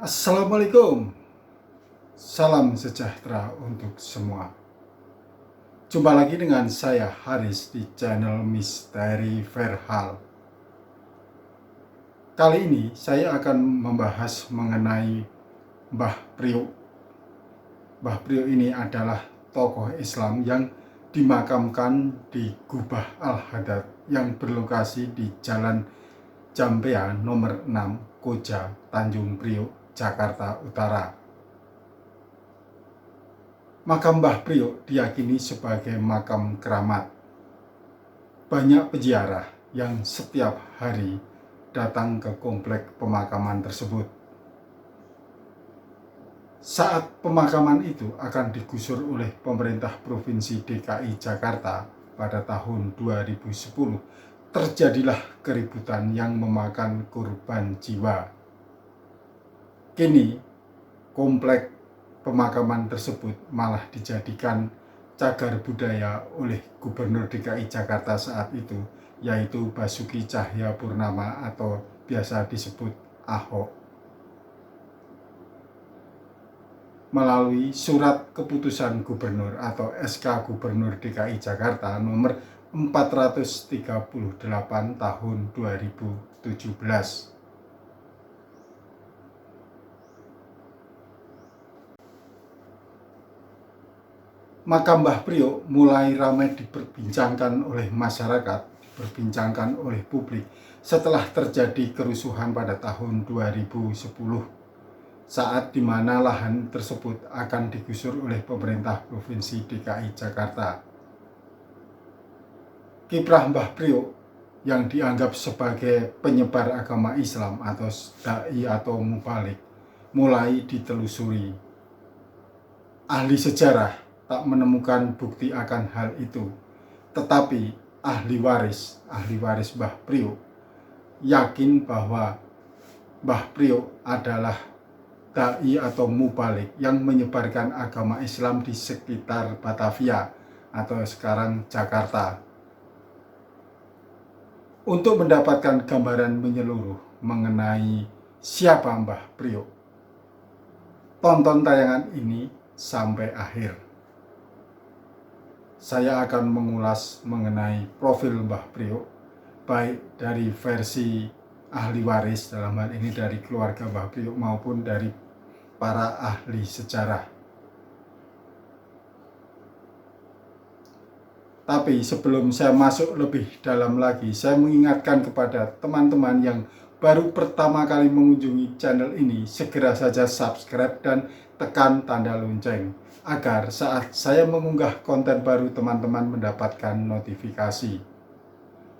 Assalamualaikum, salam sejahtera untuk semua. Jumpa lagi dengan saya Haris di channel Misteri Verhal. Kali ini saya akan membahas mengenai Mbah Priuk. Mbah Priuk ini adalah tokoh Islam yang dimakamkan di Gubah Al-Hadad yang berlokasi di Jalan Jampea nomor 6 Koja, Tanjung Priuk, Jakarta Utara. Makam Mbah Priuk diyakini sebagai makam keramat. Banyak peziarah yang setiap hari datang ke komplek pemakaman tersebut. Saat pemakaman itu akan digusur oleh pemerintah Provinsi DKI Jakarta pada tahun 2010, terjadilah keributan yang memakan korban jiwa. Kini, komplek pemakaman tersebut malah dijadikan cagar budaya oleh Gubernur DKI Jakarta saat itu, yaitu Basuki Cahayapurnama atau biasa disebut Ahok. Melalui surat keputusan gubernur atau SK Gubernur DKI Jakarta nomor 438 tahun 2017. Makam Mbah Priuk mulai ramai diperbincangkan oleh masyarakat, diperbincangkan oleh publik setelah terjadi kerusuhan pada tahun 2010, saat di mana lahan tersebut akan digusur oleh pemerintah Provinsi DKI Jakarta. Kiprah Mbah Priuk yang dianggap sebagai penyebar agama Islam atau dai atau mubalik mulai ditelusuri. Ahli sejarah tak menemukan bukti akan hal itu, tetapi ahli waris Mbah Priuk yakin bahwa Mbah Priuk adalah dai atau mubalik yang menyebarkan agama Islam di sekitar Batavia atau sekarang Jakarta. Untuk mendapatkan gambaran menyeluruh mengenai siapa Mbah Priuk, tonton tayangan ini sampai akhir. Saya akan mengulas mengenai profil Mbah Priuk, baik dari versi ahli waris, dalam hal ini dari keluarga Mbah Priuk, maupun dari para ahli sejarah. Tapi sebelum saya masuk lebih dalam lagi, saya mengingatkan kepada teman-teman yang baru pertama kali mengunjungi channel ini, segera saja subscribe dan tekan tanda lonceng, agar saat saya mengunggah konten baru teman-teman mendapatkan notifikasi.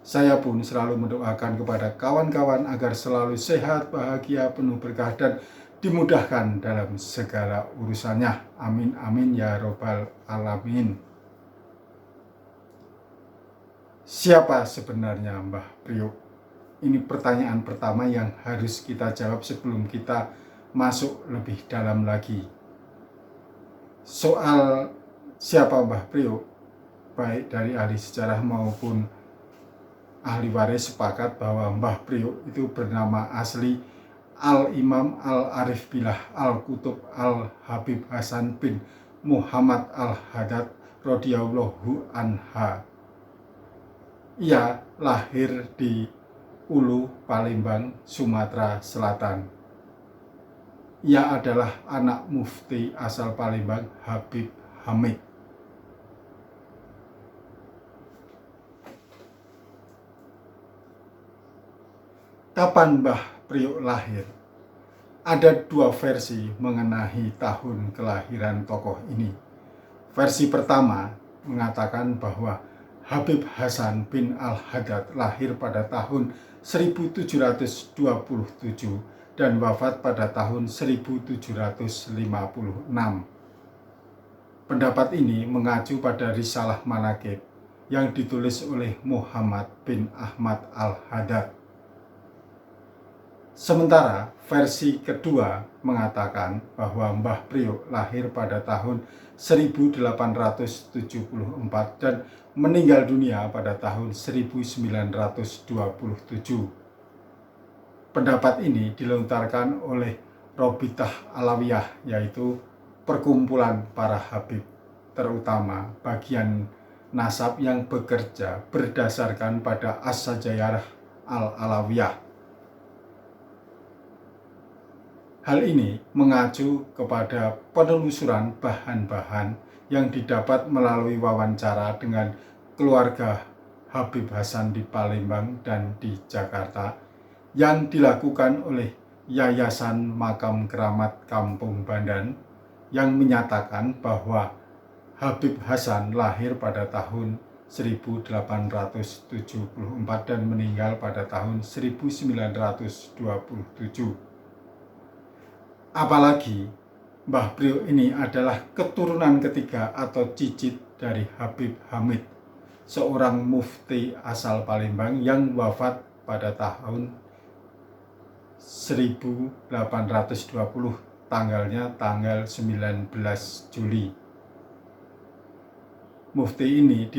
Saya pun selalu mendoakan kepada kawan-kawan agar selalu sehat, bahagia, penuh berkah, dan dimudahkan dalam segala urusannya. Amin amin ya robbal alamin. Siapa sebenarnya Mbah Priuk? Ini pertanyaan pertama yang harus kita jawab sebelum kita masuk lebih dalam lagi. Soal siapa Mbah Priuk, baik dari ahli sejarah maupun ahli waris sepakat bahwa Mbah Priuk itu bernama asli Al-Imam Al-Arif Billah Al-Kutub Al-Habib Hasan bin Muhammad Al-Hadad radhiyallahu anha. Ia lahir di Ulu, Palembang, Sumatera Selatan. Ia adalah anak mufti asal Palembang, Habib Hamid. Kapan Mbah Priuk lahir? Ada dua versi mengenai tahun kelahiran tokoh ini. Versi pertama mengatakan bahwa Habib Hasan bin Al-Hadad lahir pada tahun 1727 dan wafat pada tahun 1756. Pendapat ini mengacu pada Risalah Manaqib yang ditulis oleh Muhammad bin Ahmad Al-Hadad. Sementara versi kedua mengatakan bahwa Mbah Priuk lahir pada tahun 1874 dan meninggal dunia pada tahun 1927. Pendapat ini dilontarkan oleh Robitah Alawiyah, yaitu perkumpulan para habib, terutama bagian nasab yang bekerja berdasarkan pada As-Sajarah Al-Alawiyah. Hal ini mengacu kepada penelusuran bahan-bahan yang didapat melalui wawancara dengan keluarga Habib Hasan di Palembang dan di Jakarta yang dilakukan oleh Yayasan Makam Keramat Kampung Bandan, yang menyatakan bahwa Habib Hasan lahir pada tahun 1874 dan meninggal pada tahun 1927. Apalagi Mbah Priok ini adalah keturunan ketiga atau cicit dari Habib Hamid, seorang mufti asal Palembang yang wafat pada tahun 1820, tanggalnya tanggal 19 Juli. Mufti ini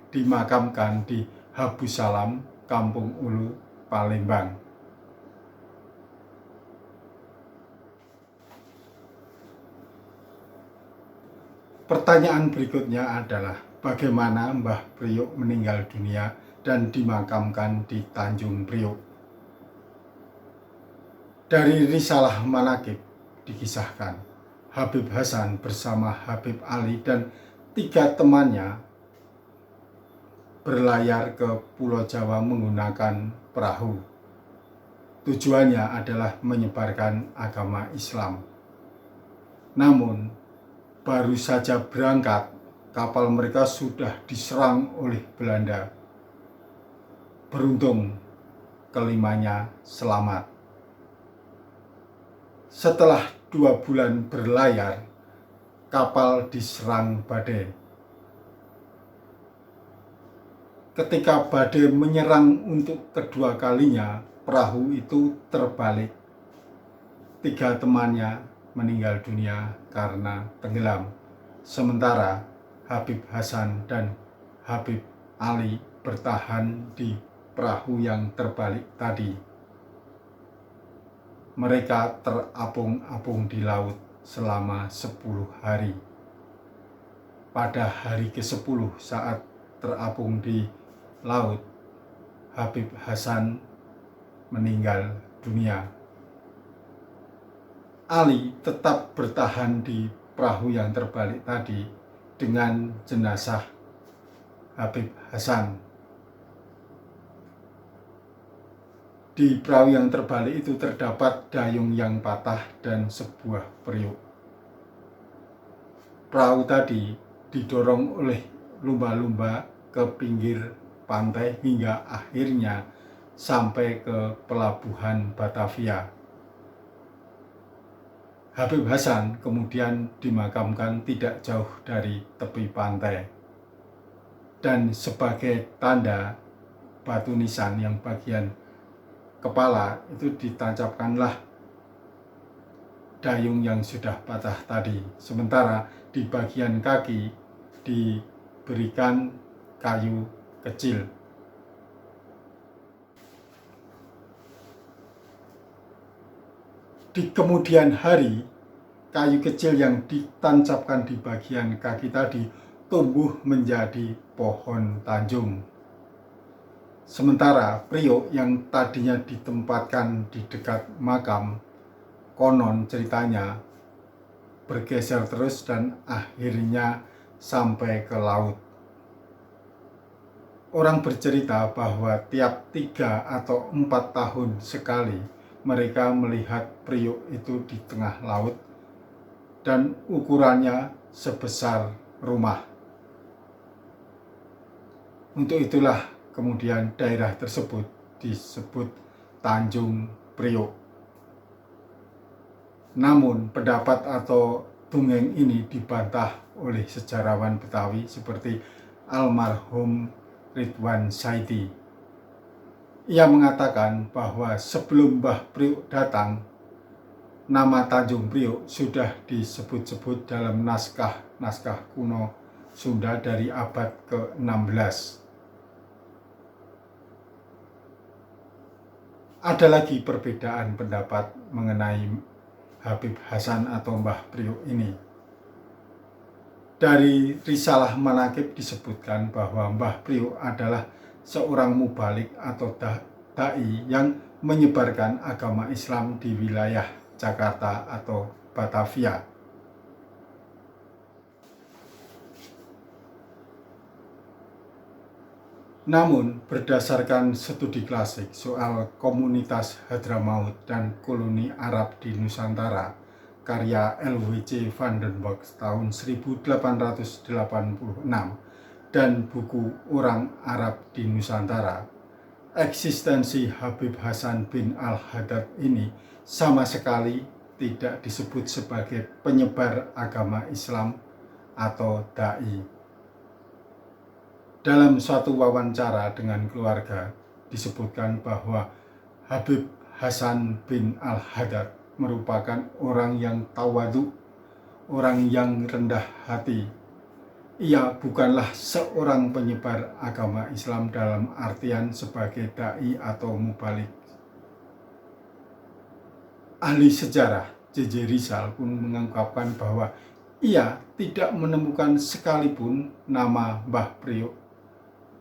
dimakamkan di Habus Salam, Kampung Ulu, Palembang. Pertanyaan berikutnya adalah bagaimana Mbah Priok meninggal dunia dan dimakamkan di Tanjung Priok. Dari Risalah Manaqib dikisahkan, Habib Hasan bersama Habib Ali dan 3 temannya berlayar ke Pulau Jawa menggunakan perahu. Tujuannya adalah menyebarkan agama Islam. Namun, baru saja berangkat, kapal mereka sudah diserang oleh Belanda. Beruntung, kelimanya selamat. Setelah 2 bulan berlayar, kapal diserang badai. Ketika badai menyerang untuk kedua kalinya, perahu itu terbalik. 3 temannya meninggal dunia karena tenggelam. Sementara Habib Hasan dan Habib Ali bertahan di perahu yang terbalik tadi. Mereka terapung-apung di laut selama 10 hari. Pada hari ke-10 saat terapung di laut, Habib Hasan meninggal dunia. Ali tetap bertahan di perahu yang terbalik tadi dengan jenazah Habib Hasan. Di perahu yang terbalik itu terdapat dayung yang patah dan sebuah periuk. Perahu tadi didorong oleh lumba-lumba ke pinggir pantai hingga akhirnya sampai ke pelabuhan Batavia. Habib Hasan kemudian dimakamkan tidak jauh dari tepi pantai. Dan sebagai tanda, batu nisan yang bagian kepala itu ditancapkanlah dayung yang sudah patah tadi. Sementara di bagian kaki diberikan kayu kecil. Di kemudian hari, kayu kecil yang ditancapkan di bagian kaki tadi tumbuh menjadi pohon tanjung. Sementara Priok yang tadinya ditempatkan di dekat makam, konon ceritanya bergeser terus dan akhirnya sampai ke laut. Orang bercerita bahwa tiap 3 atau 4 tahun sekali mereka melihat Priok itu di tengah laut dan ukurannya sebesar rumah. Untuk itulah kemudian daerah tersebut disebut Tanjung Priok. Namun pendapat atau dongeng ini dibantah oleh sejarawan Betawi seperti almarhum Ridwan Saidi. Ia mengatakan bahwa sebelum Mbah Priok datang, nama Tanjung Priok sudah disebut-sebut dalam naskah kuno Sunda dari abad ke-16. Ada lagi perbedaan pendapat mengenai Habib Hasan atau Mbah Priuk ini. Dari Risalah Manaqib disebutkan bahwa Mbah Priuk adalah seorang mubalik atau da'i yang menyebarkan agama Islam di wilayah Jakarta atau Batavia. Namun, berdasarkan studi klasik soal komunitas Hadramaut dan koloni Arab di Nusantara, karya L.W.C. van den Bosch tahun 1886, dan buku Orang Arab di Nusantara, eksistensi Habib Hasan bin al-Haddad ini sama sekali tidak disebut sebagai penyebar agama Islam atau da'i. Dalam suatu wawancara dengan keluarga, disebutkan bahwa Habib Hasan bin al-Haddad merupakan orang yang tawadu, orang yang rendah hati. Ia bukanlah seorang penyebar agama Islam dalam artian sebagai da'i atau mubalik. Ahli sejarah J.J. Rizal pun mengungkapkan bahwa ia tidak menemukan sekalipun nama Mbah Priuk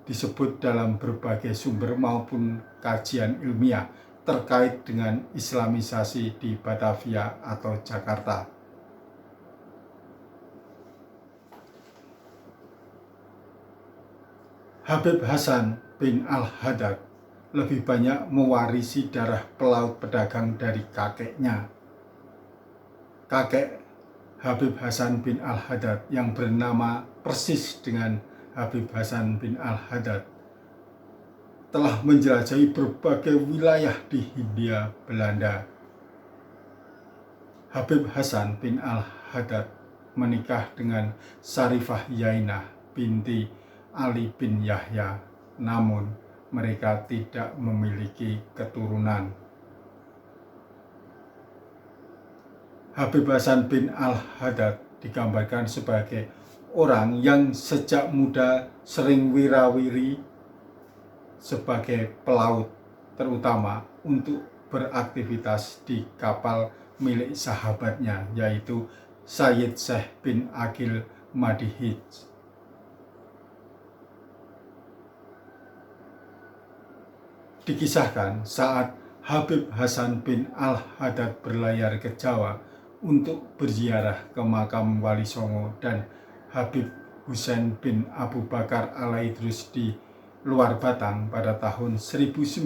disebut dalam berbagai sumber maupun kajian ilmiah terkait dengan Islamisasi di Batavia atau Jakarta. Habib Hasan bin al-Haddad lebih banyak mewarisi darah pelaut pedagang dari kakeknya. Kakek Habib Hasan bin al-Haddad yang bernama persis dengan Habib Hasan bin al-Haddad telah menjelajahi berbagai wilayah di Hindia Belanda. Habib Hasan bin al-Haddad menikah dengan Sarifah Yainah binti Ali bin Yahya, namun mereka tidak memiliki keturunan. Habib Hasan bin al-Haddad digambarkan sebagai orang yang sejak muda sering wirawiri sebagai pelaut, terutama untuk beraktivitas di kapal milik sahabatnya, yaitu Sayyid Syekh bin Aqil Madihij. Dikisahkan saat Habib Hasan bin al-Haddad berlayar ke Jawa untuk berziarah ke makam Wali Songo dan Habib Husain bin Abu Bakar al-Idrus di Luar Batang pada tahun 1927.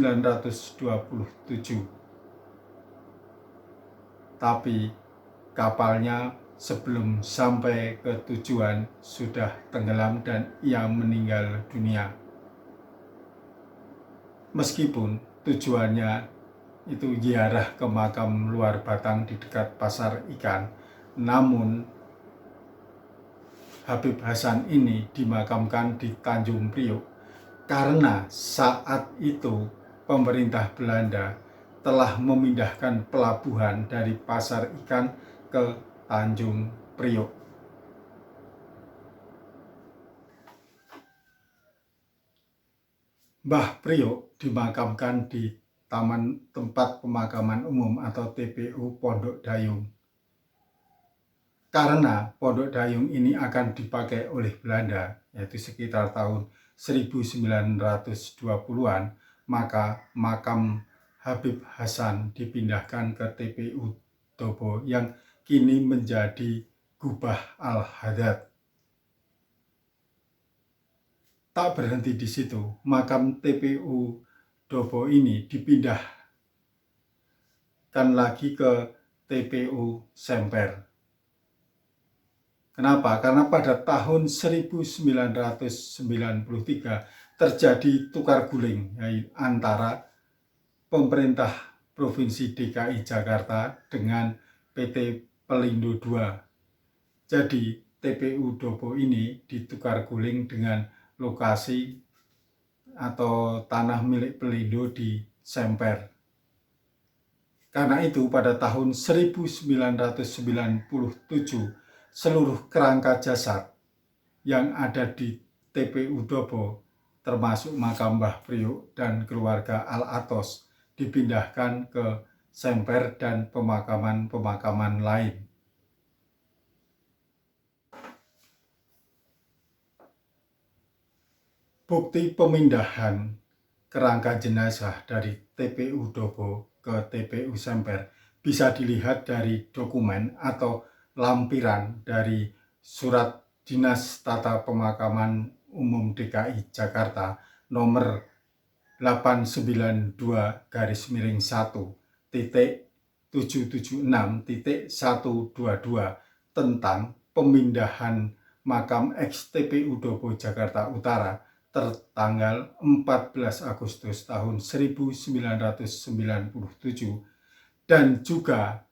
Tapi kapalnya sebelum sampai ke tujuan sudah tenggelam dan ia meninggal dunia. Meskipun tujuannya itu ziarah ke makam Luar Batang di dekat pasar ikan, namun Habib Hasan ini dimakamkan di Tanjung Priok karena saat itu pemerintah Belanda telah memindahkan pelabuhan dari pasar ikan ke Tanjung Priok. Mbah Priok dimakamkan di Taman Tempat Pemakaman Umum atau TPU Pondok Dayung. Karena Pondok Dayung ini akan dipakai oleh Belanda, yaitu sekitar tahun 1920-an, maka makam Habib Hasan dipindahkan ke TPU Dobo yang kini menjadi Gubah Al-Haddad. Tak berhenti di situ, makam TPU Dobo ini dipindahkan lagi ke TPU Semper. Kenapa? Karena pada tahun 1993 terjadi tukar guling antara pemerintah Provinsi DKI Jakarta dengan PT Pelindo II. Jadi TPU Dobo ini ditukar guling dengan lokasi atau tanah milik Pelindo di Semper. Karena itu pada tahun 1997 seluruh kerangka jasad yang ada di TPU Dobo, termasuk makam Mbah Priuk dan keluarga Al-Atos, dipindahkan ke Semper, dan pemakaman-pemakaman lain. Bukti pemindahan kerangka jenazah dari TPU Dobo ke TPU Semper bisa dilihat dari dokumen atau lampiran dari Surat Dinas Tata Pemakaman Umum DKI Jakarta nomor 892-1.776.122 tentang pemindahan makam ex TPU Dobo Jakarta Utara tertanggal 14 Agustus tahun 1997 dan juga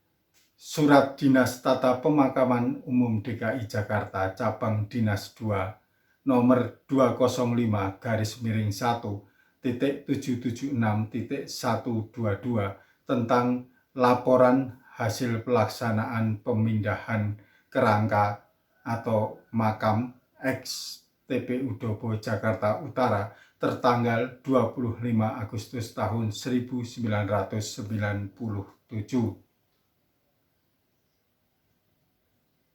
Surat Dinas Tata Pemakaman Umum DKI Jakarta Cabang Dinas 2 nomor 205-1.776.122 tentang laporan hasil pelaksanaan pemindahan kerangka atau makam ex TPU Dobo Jakarta Utara tertanggal 25 Agustus tahun 1997.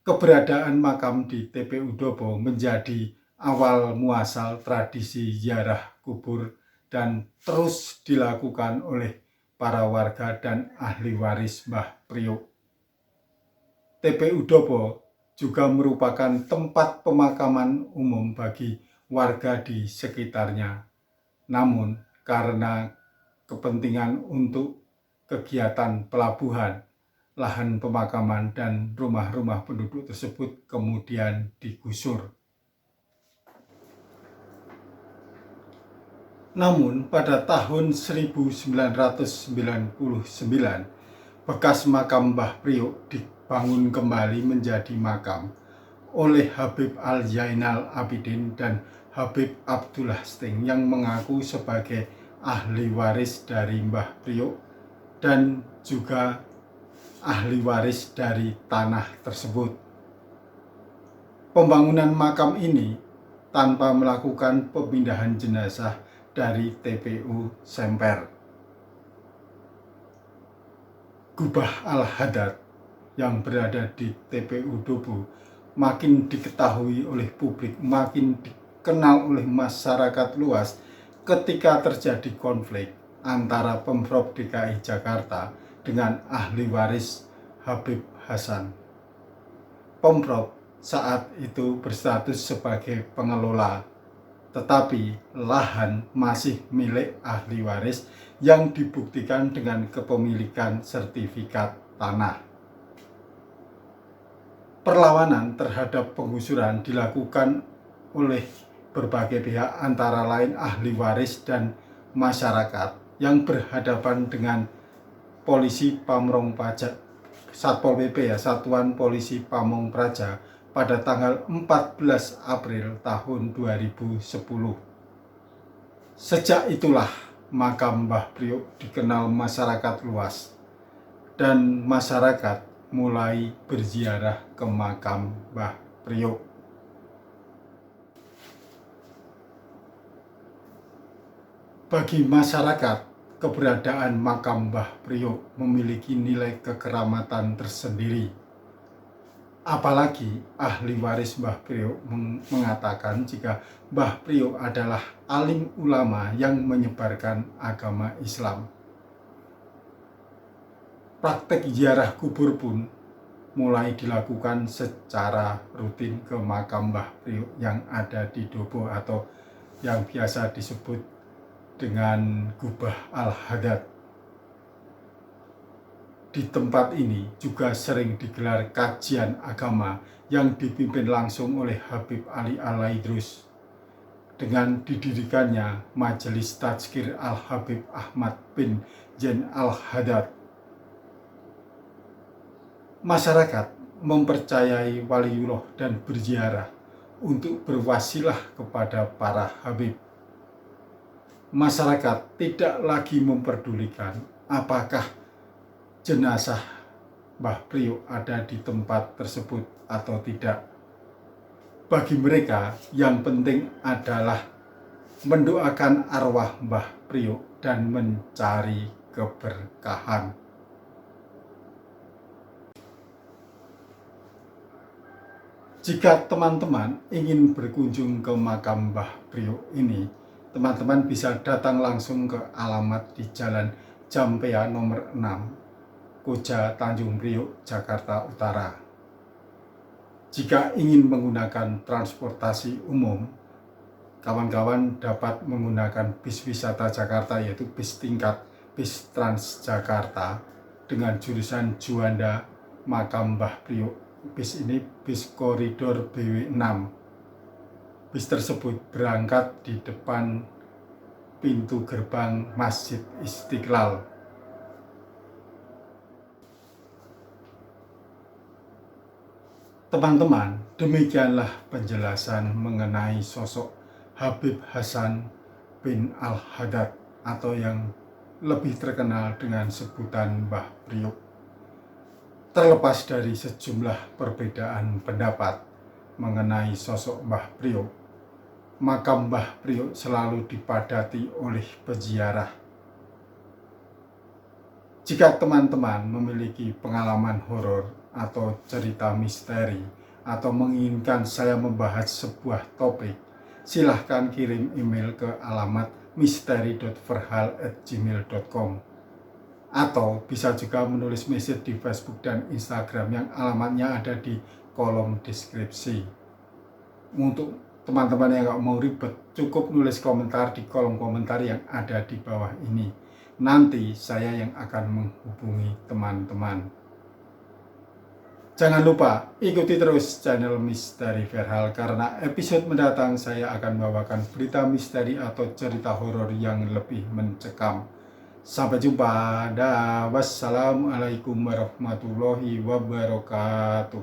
Keberadaan makam di TPU Dobo menjadi awal muasal tradisi ziarah kubur dan terus dilakukan oleh para warga dan ahli waris Mbah Priok. TPU Dobo juga merupakan tempat pemakaman umum bagi warga di sekitarnya. Namun karena kepentingan untuk kegiatan pelabuhan, lahan pemakaman dan rumah-rumah penduduk tersebut kemudian digusur. Namun pada tahun 1999, bekas makam Mbah Priok dibangun kembali menjadi makam oleh Habib Al-Zainal Abidin dan Habib Abdullah Sting yang mengaku sebagai ahli waris dari Mbah Priok dan juga ahli waris dari tanah tersebut. Pembangunan makam ini tanpa melakukan pemindahan jenazah dari TPU Semper. Gubah Al-Hadad yang berada di TPU Dobo makin diketahui oleh publik, makin dikenal oleh masyarakat luas ketika terjadi konflik antara Pemprov DKI Jakarta dengan ahli waris Habib Hasan. Pemprov saat itu berstatus sebagai pengelola, tetapi lahan masih milik ahli waris yang dibuktikan dengan kepemilikan sertifikat tanah. Perlawanan terhadap penggusuran dilakukan oleh berbagai pihak antara lain ahli waris dan masyarakat yang berhadapan dengan Polisi Pamrong Praja, Satpol PP Satuan Polisi Pamong Praja pada tanggal 14 April tahun 2010. Sejak itulah makam Mbah Priok dikenal masyarakat luas dan masyarakat mulai berziarah ke makam Mbah Priok. Bagi masyarakat, keberadaan makam Mbah Priok memiliki nilai kekeramatan tersendiri. Apalagi ahli waris Mbah Priok mengatakan jika Mbah Priok adalah alim ulama yang menyebarkan agama Islam. Praktek ziarah kubur pun mulai dilakukan secara rutin ke makam Mbah Priok yang ada di Dobo atau yang biasa disebut dengan Gubah Al-Hadad. Di tempat ini juga sering digelar kajian agama yang dipimpin langsung oleh Habib Ali Al-Aidrus dengan didirikannya Majelis Tazkir Al-Habib Ahmad bin Zain Al-Hadad. Masyarakat mempercayai waliullah dan berziarah untuk berwasilah kepada para habib. Masyarakat tidak lagi memperdulikan apakah jenazah Mbah Priok ada di tempat tersebut atau tidak. Bagi mereka yang penting adalah mendoakan arwah Mbah Priok dan mencari keberkahan. Jika teman-teman ingin berkunjung ke makam Mbah Priok ini, teman-teman bisa datang langsung ke alamat di Jalan Jampea nomor 6, Koja Tanjung Priok, Jakarta Utara. Jika ingin menggunakan transportasi umum, kawan-kawan dapat menggunakan bis wisata Jakarta, yaitu bis tingkat bis Transjakarta dengan jurusan Juanda Makam Mbah Priok. Bis ini bis koridor BW6. Bis tersebut berangkat di depan pintu gerbang Masjid Istiqlal. Teman-teman, demikianlah penjelasan mengenai sosok Habib Hasan bin Al-Haddad atau yang lebih terkenal dengan sebutan Mbah Priok. Terlepas dari sejumlah perbedaan pendapat mengenai sosok Mbah Priok, makam Mbah Priok selalu dipadati oleh peziarah. Jika teman-teman memiliki pengalaman horor atau cerita misteri atau menginginkan saya membahas sebuah topik, silahkan kirim email ke alamat misteri.verhal@gmail.com atau bisa juga menulis message di Facebook dan Instagram yang alamatnya ada di kolom deskripsi. Untuk teman-teman yang gak mau ribet, cukup nulis komentar di kolom komentar yang ada di bawah ini. Nanti saya yang akan menghubungi teman-teman. Jangan lupa ikuti terus channel Misteri Verhal, karena episode mendatang saya akan membawakan berita misteri atau cerita horor yang lebih mencekam. Sampai jumpa. Wassalamualaikum warahmatullahi wabarakatuh.